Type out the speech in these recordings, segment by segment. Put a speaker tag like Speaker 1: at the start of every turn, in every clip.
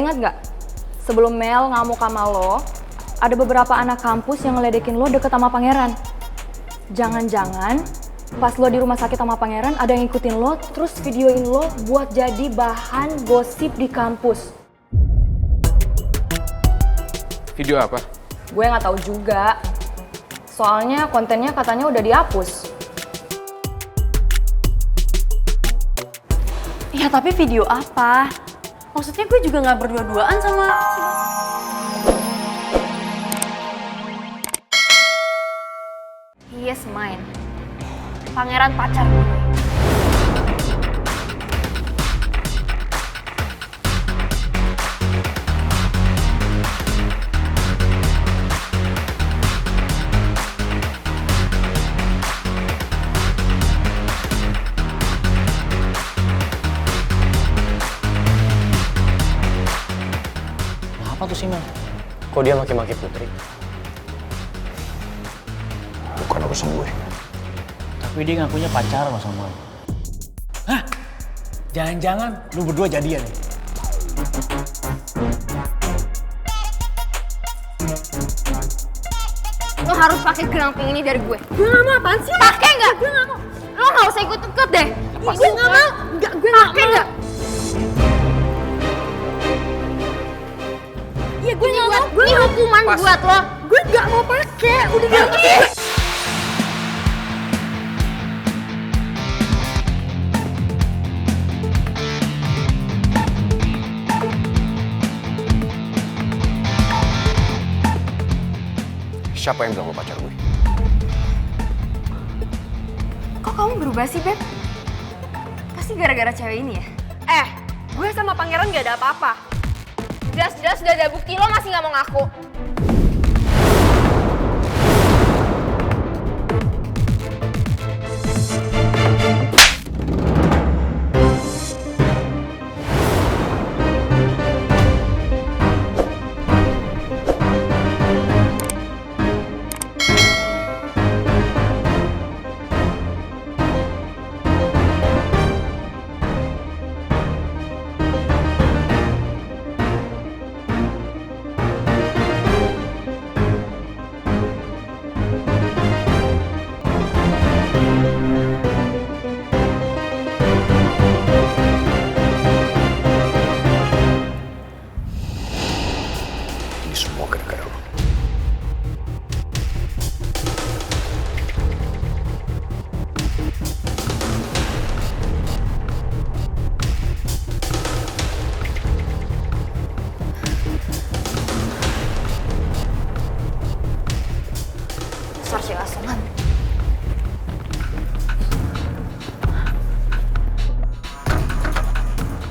Speaker 1: ingat nggak? Sebelum Mel ngamuk sama lo, ada beberapa anak kampus yang ngeledekin lo deket sama pangeran. Jangan-jangan pas lo di rumah sakit sama pangeran ada yang ngikutin lo, terus videoin lo buat jadi bahan gosip di kampus.
Speaker 2: Video apa?
Speaker 1: Gue nggak tahu juga. Soalnya kontennya katanya udah dihapus.
Speaker 3: Ya tapi video apa? Maksudnya gue juga nggak berdua-duaan sama...
Speaker 4: He is mine. Pangeran pacar gue.
Speaker 5: Apa tuh sih, Mel? Kok dia maki-maki Putri?
Speaker 2: Bukan urusan gue.
Speaker 5: Tapi dia ngakunya pacaran sama gue. Hah? Jangan-jangan lu berdua jadian nih?
Speaker 4: Lo harus pakai gelang pink ini dari gue.
Speaker 3: Gue nggak mau, apaan sih?
Speaker 4: Pakai nggak? Gue nggak mau. Lo nggak usah ikut-ikut deh.
Speaker 3: Gue nggak mau. Nggak, gue nggak
Speaker 4: Pakai
Speaker 3: mau.
Speaker 4: nggak?
Speaker 3: Iya, gue nggak mau.
Speaker 4: Ini hukuman buat lo.
Speaker 3: Gue nggak mau pakai. Udah bilang gitu.
Speaker 2: Siapa yang bilang lo pacar gue?
Speaker 4: Kok kamu berubah sih, Beb? Pasti gara-gara cewek ini ya? Gue sama pangeran gak ada apa-apa. Jelas-jelas udah ada bukti, lo masih gak mau ngaku.
Speaker 2: Ini semua gara-gara lo.
Speaker 4: Besar cewek asongan.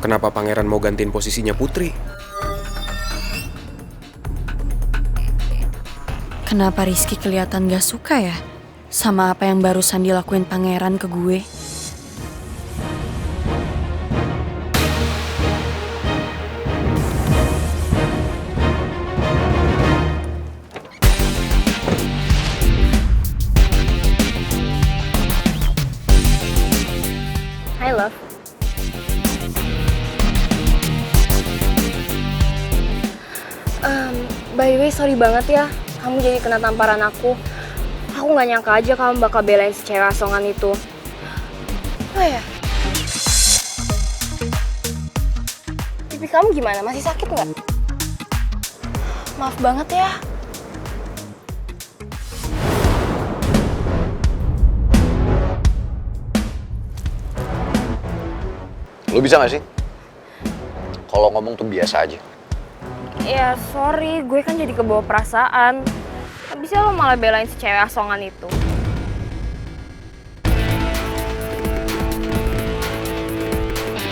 Speaker 2: Kenapa pangeran mau gantiin posisinya Putri?
Speaker 3: Kenapa Rizky kelihatan gak suka ya sama apa yang barusan dilakuin pangeran ke gue?
Speaker 4: Hi, love. By the way, sorry banget ya. Kamu jadi kena tamparan aku. Aku gak nyangka aja kamu bakal belain si cewek asongan itu. Oh ya. Pipi kamu gimana? Masih sakit nggak? Maaf banget ya.
Speaker 2: Lo bisa gak sih? Kalau ngomong tuh biasa aja.
Speaker 4: Ya sorry, gue kan jadi kebawa perasaan. Habisnya lo malah belain si cewek asongan itu.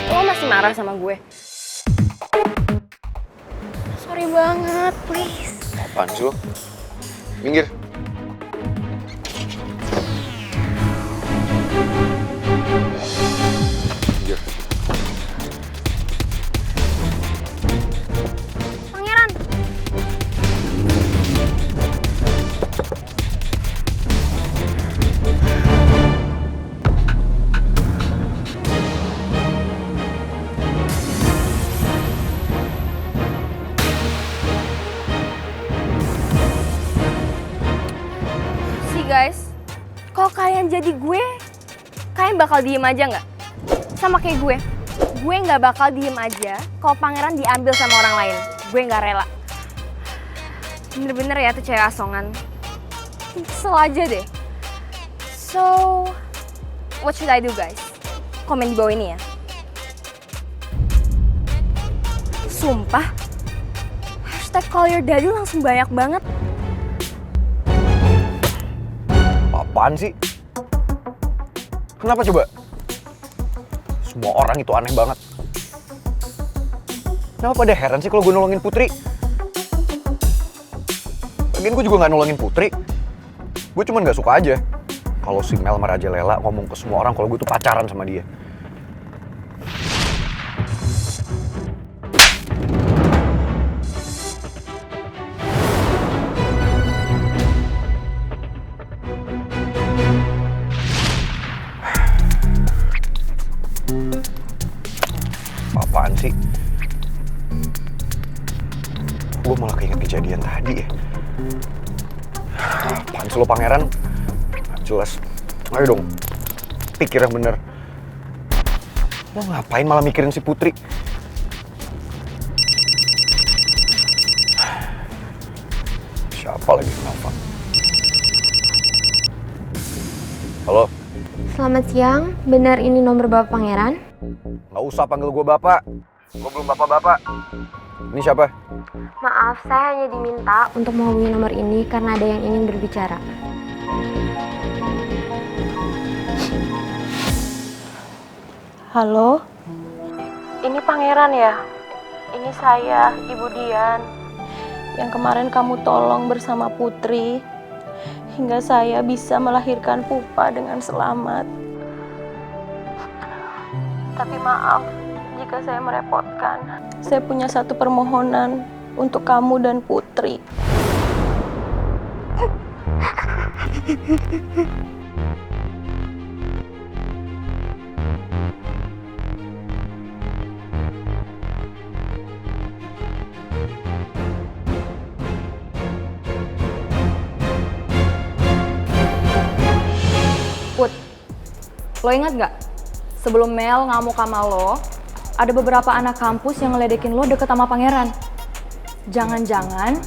Speaker 4: Lo masih marah sama gue? Sorry banget, please.
Speaker 2: Apaan sih lo? Minggir. Minggir.
Speaker 4: Pangeran. jadi gue, kalian bakal diem aja nggak? Sama kayak gue nggak bakal diem aja kalau pangeran diambil sama orang lain. Gue nggak rela. Bener-bener ya tuh cewek asongan. Kesel aja deh. So, what should I do guys? Komen di bawah ini ya. Sumpah, hashtag call your daddy langsung banyak banget.
Speaker 2: Apaan sih? Kenapa coba? Semua orang itu aneh banget. Kenapa pada heran sih kalau gue nolongin Putri? Lagian gue juga gak nolongin Putri. Gue cuman gak suka aja kalau si Mel merajalela ngomong ke semua orang kalau gue tuh pacaran sama dia. Apaan sih? Gue malah keinget kejadian tadi ya. Apaan sih lo pangeran? Nggak jelas. Ayo dong, pikir yang bener. Lo ngapain malah mikirin si Putri? Siapa lagi kenapa? Halo?
Speaker 4: Selamat siang, benar ini nomor Bapak Pangeran?
Speaker 2: Nggak usah panggil gue bapak. Gue belum bapak-bapak. Ini siapa?
Speaker 4: Maaf, saya hanya diminta untuk menghubungi nomor ini karena ada yang ingin berbicara.
Speaker 3: Halo? Ini Pangeran ya? Ini saya, Ibu Dian. Yang kemarin kamu tolong bersama Putri. Hingga saya bisa melahirkan Pupa dengan selamat. Tapi maaf jika saya merepotkan. Saya punya satu permohonan untuk kamu dan Putri.
Speaker 1: Put, lo ingat nggak? Sebelum Mel ngamuk sama lo, ada beberapa anak kampus yang ngeledekin lo deket sama pangeran. Jangan-jangan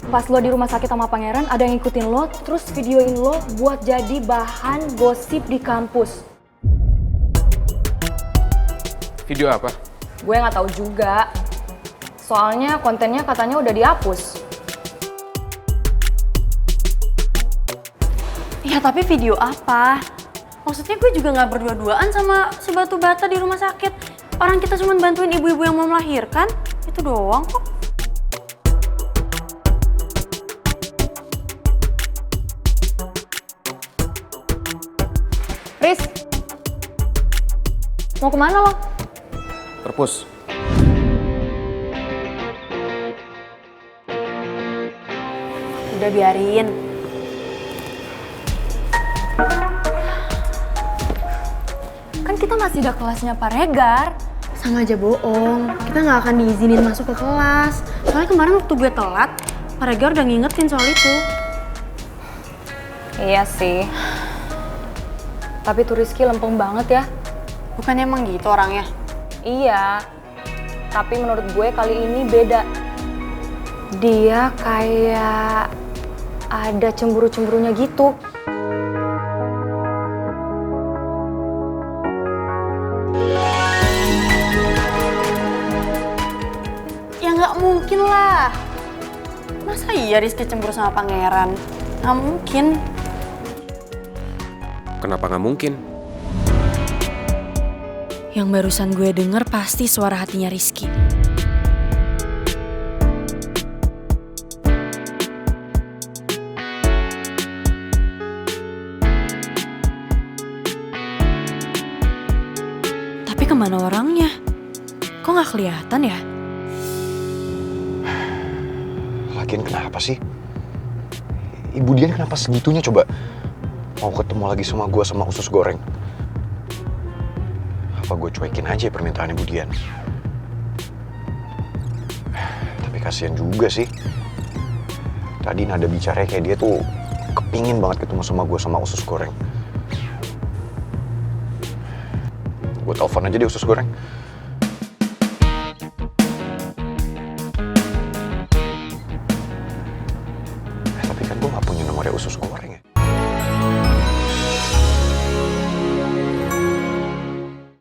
Speaker 1: pas lo di rumah sakit sama pangeran ada yang ngikutin lo, terus videoin lo buat jadi bahan gosip di kampus.
Speaker 6: Video apa?
Speaker 1: Gue nggak tahu juga. Soalnya kontennya katanya udah dihapus.
Speaker 3: Ya tapi video apa? Maksudnya gue juga gak berdua-duaan sama si batu bata di rumah sakit. Orang kita cuma bantuin ibu-ibu yang mau melahirkan. Itu doang kok.
Speaker 1: Riz, mau kemana lo?
Speaker 6: Perpus.
Speaker 3: Udah biarin.
Speaker 1: Kan kita masih ada kelasnya Pak Regar.
Speaker 3: Sama aja bohong. Kita gak akan diizinin masuk ke kelas. Soalnya kemarin waktu gue telat, Pak Regar udah ngingetin soal itu.
Speaker 1: Iya sih. Tapi tuh Rizky lempeng banget ya.
Speaker 3: Bukannya emang gitu orangnya?
Speaker 1: Iya. Tapi menurut gue kali ini beda. Dia kayak ada cemburu-cemburunya gitu.
Speaker 3: Ya nggak mungkin lah. Masa iya Rizky cemburu sama pangeran? Nggak mungkin.
Speaker 6: Kenapa nggak mungkin?
Speaker 3: Yang barusan gue denger pasti suara hatinya Rizky. Tapi kemana orangnya? Kok nggak kelihatan ya?
Speaker 2: Lagian kenapa sih? Ibu Dian kenapa segitunya coba? Mau ketemu lagi sama gue sama usus goreng. Apa gue cuekin aja permintaan Ibu Dian? Tapi kasihan juga sih. Tadi nada bicaranya kayak dia tuh kepingin banget ketemu sama gue sama usus goreng. Gue telepon aja deh usus goreng. Tapi kan gue gak punya nomornya usus goreng.